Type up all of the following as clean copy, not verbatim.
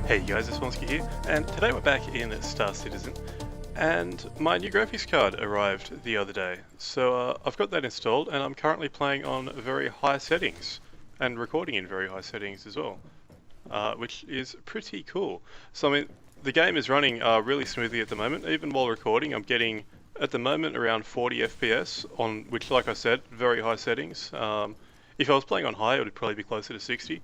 Hey guys, it's Vornskyr here, and today we're back in Star Citizen, and my new graphics card arrived the other day. So I've got that installed, and I'm currently playing on very high settings, and recording in very high settings as well, which is pretty cool. So I mean, the game is running really smoothly at the moment. Even while recording, I'm getting, at the moment, around 40 FPS, on which, like I said, very high settings. If I was playing on high, it would probably be closer to 60.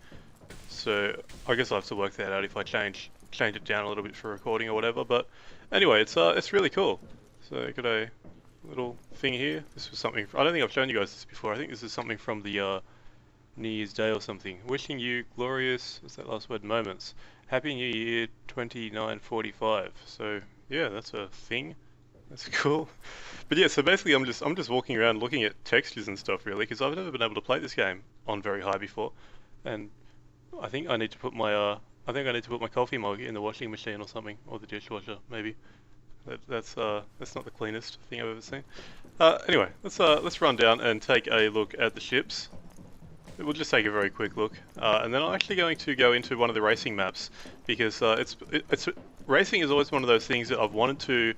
So I guess I'll have to work that out if I change it down a little bit for recording or whatever. But anyway, it's really cool. So I got a little thing here. This was something, I don't think I've shown you guys this before. I think this is something from the New Year's Day or something. Wishing you glorious, what's that last word, moments. Happy New Year 2945. So yeah, that's a thing. That's cool. But yeah, so basically I'm just walking around looking at textures and stuff really, because I've never been able to play this game on very high before. And I think I need to put my coffee mug in the washing machine or something, or the dishwasher maybe. That's not the cleanest thing I've ever seen. Anyway, let's run down and take a look at the ships. We'll just take a very quick look, and then I'm actually going to go into one of the racing maps, because racing is always one of those things that I've wanted to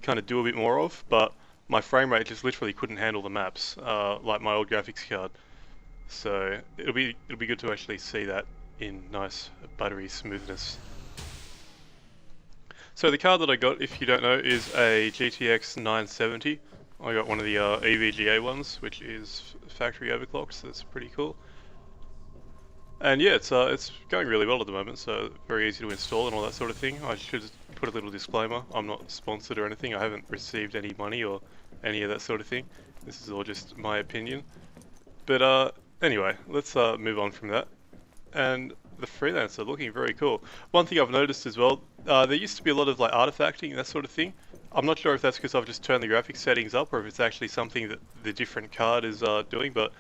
kind of do a bit more of, but my frame rate just literally couldn't handle the maps, like my old graphics card. So it'll be good to actually see that in nice buttery smoothness. So the card that I got, if you don't know, is a GTX 970. I got one of the EVGA ones, which is factory overclocked, so that's pretty cool. And yeah, it's going really well at the moment, so very easy to install and all that sort of thing. I should put a little disclaimer, I'm not sponsored or anything, I haven't received any money or any of that sort of thing. This is all just my opinion. But anyway, let's move on from that. And the Freelancer looking very cool. One thing I've noticed as well, there used to be a lot of like artifacting and that sort of thing. I'm not sure if that's because I've just turned the graphics settings up or if it's actually something that the different card is doing, but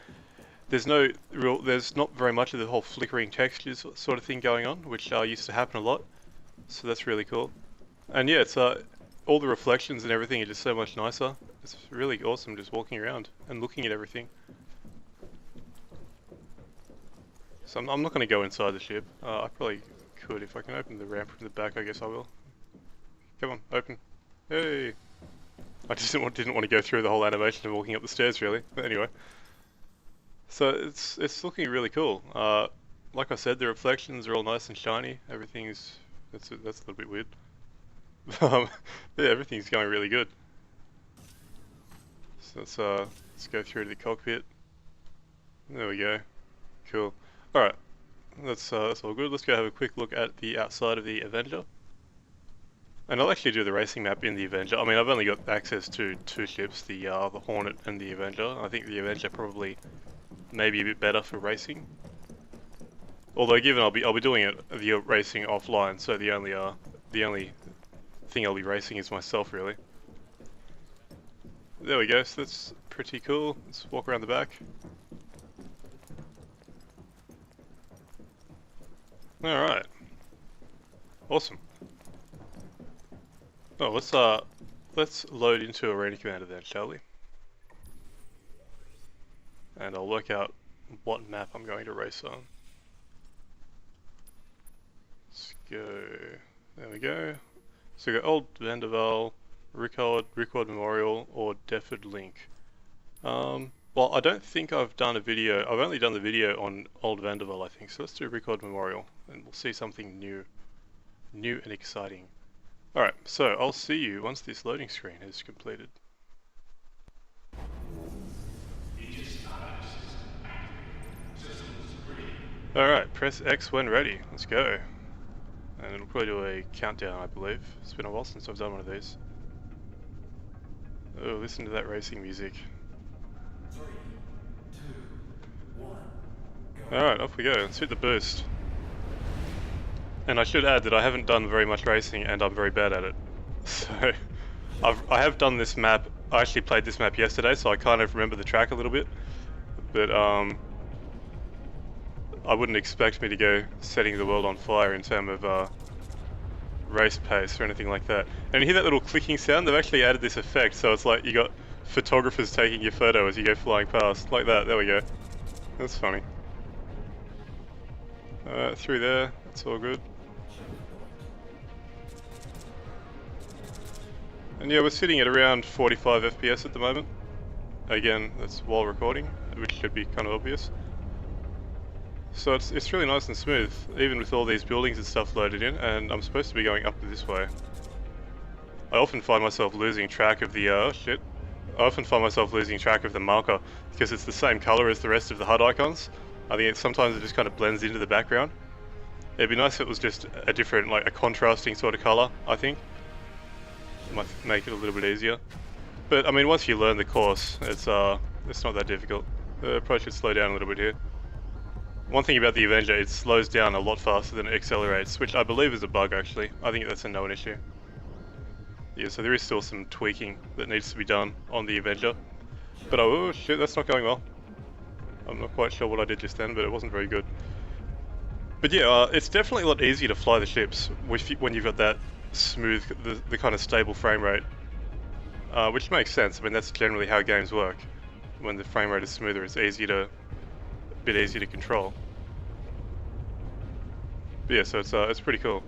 there's not very much of the whole flickering textures sort of thing going on, which used to happen a lot. So that's really cool. And yeah, it's all the reflections and everything are just so much nicer. It's really awesome just walking around and looking at everything. So I'm not going to go inside the ship. I probably could. If I can open the ramp from the back, I guess I will. Come on, open. Hey! I just didn't want to go through the whole animation of walking up the stairs, really. But anyway. So it's looking really cool. Like I said, the reflections are all nice and shiny. Everything's... That's a little bit weird. Yeah, everything's going really good. So let's go through to the cockpit. There we go. Cool. Alright, that's all good. Let's go have a quick look at the outside of the Avenger. And I'll actually do the racing map in the Avenger. I mean, I've only got access to two ships, the Hornet and the Avenger. I think the Avenger probably maybe a bit better for racing. Although given I'll be doing the racing offline, so the only thing I'll be racing is myself really. There we go, so that's pretty cool. Let's walk around the back. Alright. Awesome. Oh, let's load into Arena Commander then, shall we? And I'll work out what map I'm going to race on. Let's go. There we go. So we got Old Vanderval, Rikkord Memorial, or Deford Link. Well, I don't think I've done a video. I've only done the video on Old Vanderval, I think. So let's do Rikkord Memorial, and we'll see something new and exciting. Alright, so I'll see you once this loading screen is completed. Alright, press X when ready. Let's go. And it'll probably do a countdown, I believe. It's been a while since I've done one of these. Oh, listen to that racing music. 3, 2, 1, go. Alright, off we go. Let's hit the boost. And I should add that I haven't done very much racing and I'm very bad at it. So, I have done this map. I actually played this map yesterday, so I kind of remember the track a little bit. But I wouldn't expect me to go setting the world on fire in terms of race pace or anything like that. And you hear that little clicking sound? They've actually added this effect, so it's like you got photographers taking your photo as you go flying past, like that. There we go. That's funny. Through there, it's all good. And yeah, we're sitting at around 45 FPS at the moment. Again, that's while recording, which should be kind of obvious. So it's really nice and smooth, even with all these buildings and stuff loaded in, and I'm supposed to be going up this way. I often find myself losing track of the, I often find myself losing track of the marker, because it's the same color as the rest of the HUD icons. I think sometimes it just kind of blends into the background. It'd be nice if it was just a different, like a contrasting sort of color, I think. It might make it a little bit easier. But I mean, once you learn the course, it's not that difficult. Probably should slow down a little bit here. One thing about the Avenger, it slows down a lot faster than it accelerates, which I believe is a bug actually. I think that's a known issue. Yeah, so there is still some tweaking that needs to be done on the Avenger. But oh shit, that's not going well. I'm not quite sure what I did just then, but it wasn't very good. But yeah, it's definitely a lot easier to fly the ships when you've got that smooth, the kind of stable frame rate. Which makes sense. I mean, that's generally how games work. When the frame rate is smoother, it's a bit easier to control. But yeah, so it's pretty cool.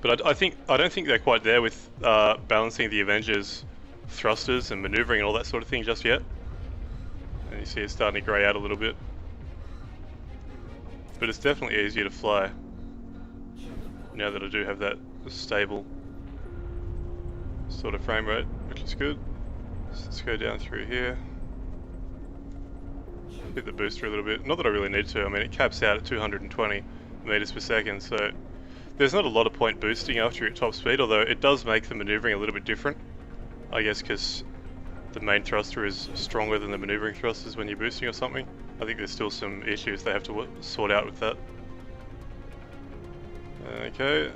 But I don't think they're quite there with balancing the Avenger's thrusters and maneuvering and all that sort of thing just yet. And you see it's starting to grey out a little bit. But it's definitely easier to fly now that I do have that stable sort of frame rate, which is good. So let's go down through here. Hit the booster a little bit. Not that I really need to. I mean, it caps out at 220 meters per second, so there's not a lot of point boosting after you're at top speed, although it does make the maneuvering a little bit different. I guess because the main thruster is stronger than the maneuvering thrusters when you're boosting or something. I think there's still some issues they have to sort out with that. Okay,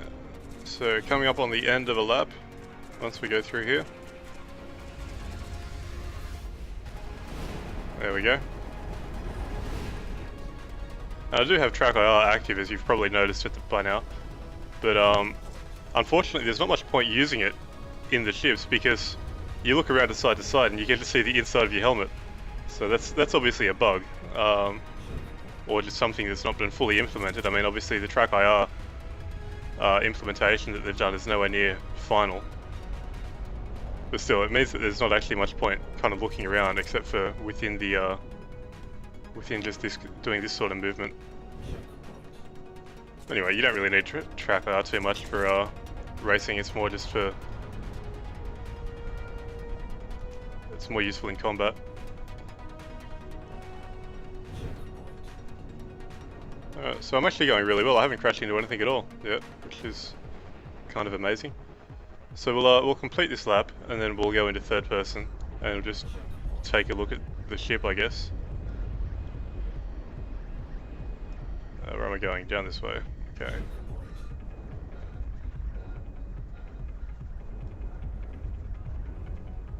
so coming up on the end of a lap, once we go through here. There we go. Now, I do have TrackIR active, as you've probably noticed by now, but unfortunately there's not much point using it in the ships because you look around to side and you get to see the inside of your helmet. So that's obviously a bug, or just something that's not been fully implemented. I mean, obviously the TrackIR implementation that they've done is nowhere near final. But still, it means that there's not actually much point kind of looking around except for within just doing this sort of movement. Anyway, you don't really need TrackIR too much for racing. It's more just for... it's more useful in combat. Alright, so I'm actually going really well. I haven't crashed into anything at all yet, which is kind of amazing. So we'll complete this lap, and then we'll go into third person, and we'll just take a look at the ship, I guess. Where am I going? Down this way. Okay.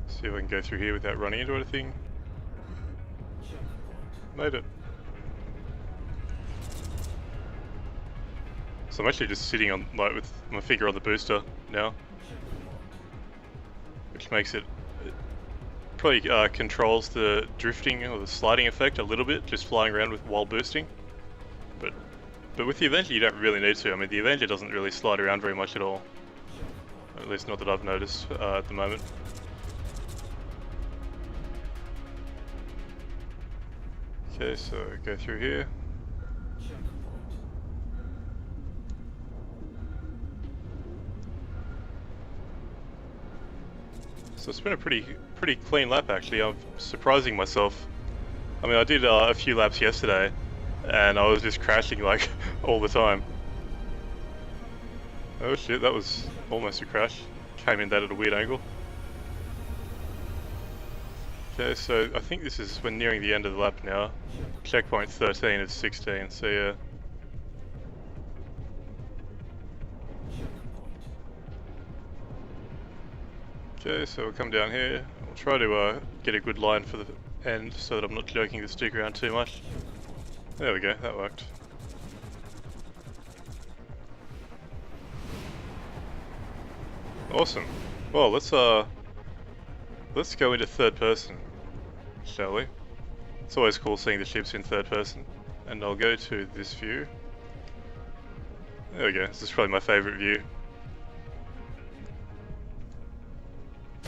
See if I can go through here without running into anything. Made it. So I'm actually just sitting on, like, with my finger on the booster now, which makes it probably controls the drifting or the sliding effect a little bit, just flying around while boosting. But with the Avenger you don't really need to. I mean, the Avenger doesn't really slide around very much at all. At least not that I've noticed at the moment. Okay, so go through here. So it's been a pretty clean lap actually. I'm surprising myself. I mean, I did a few laps yesterday, and I was just crashing like all the time. Oh shit, that was almost a crash. Came in that at a weird angle. Okay, so I think we're nearing the end of the lap now. Checkpoint 13 of 16, so yeah. Okay, so we'll come down here. We'll try to get a good line for the end so that I'm not jerking the stick around too much. There we go, that worked. Awesome. Well, let's go into third person, shall we? It's always cool seeing the ships in third person. And I'll go to this view. There we go, this is probably my favourite view.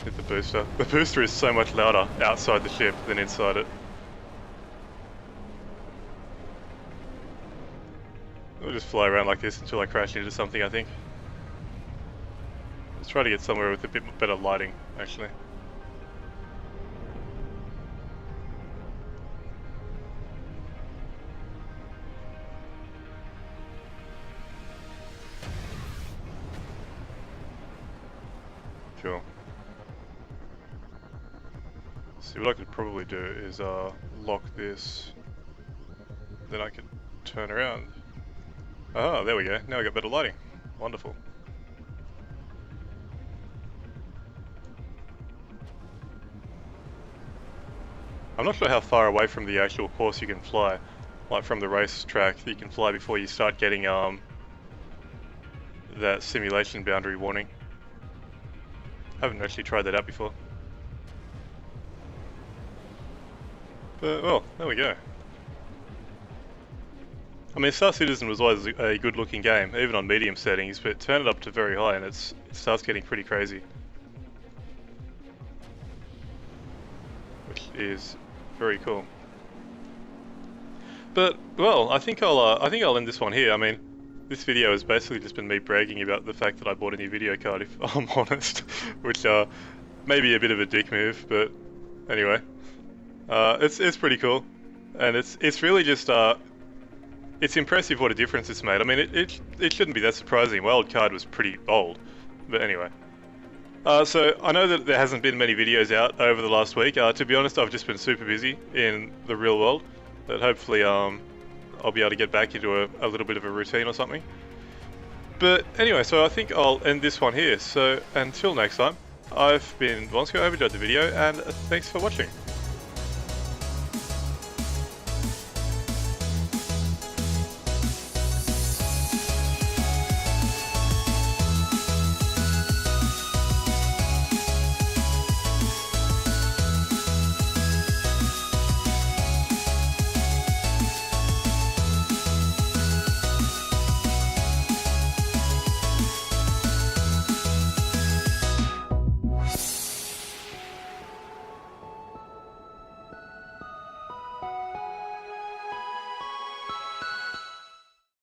Hit the booster. The booster is so much louder outside the ship than inside it. I'll just fly around like this until I crash into something, I think. Let's try to get somewhere with a bit better lighting, actually. Cool. See, what I could probably do is lock this. Then I could turn around. Oh, there we go. Now I got better lighting. Wonderful. I'm not sure how far away from the actual course you can fly, like from the racetrack that you can fly before you start getting that simulation boundary warning. Haven't actually tried that out before. But, well, there we go. I mean, Star Citizen was always a good looking game, even on medium settings, but turn it up to very high and it starts getting pretty crazy. Which is very cool. But, well, I think I'll end this one here. I mean, this video has basically just been me bragging about the fact that I bought a new video card, if I'm honest, which may be a bit of a dick move, but anyway, it's pretty cool, and it's really just it's impressive what a difference it's made. I mean, it shouldn't be that surprising. Wild card was pretty old, but anyway. So I know that there hasn't been many videos out over the last week. To be honest, I've just been super busy in the real world, but hopefully I'll be able to get back into a little bit of a routine or something. But anyway, so I think I'll end this one here. So until next time, I've been Vornskyr, I hope you enjoyed the video, and thanks for watching.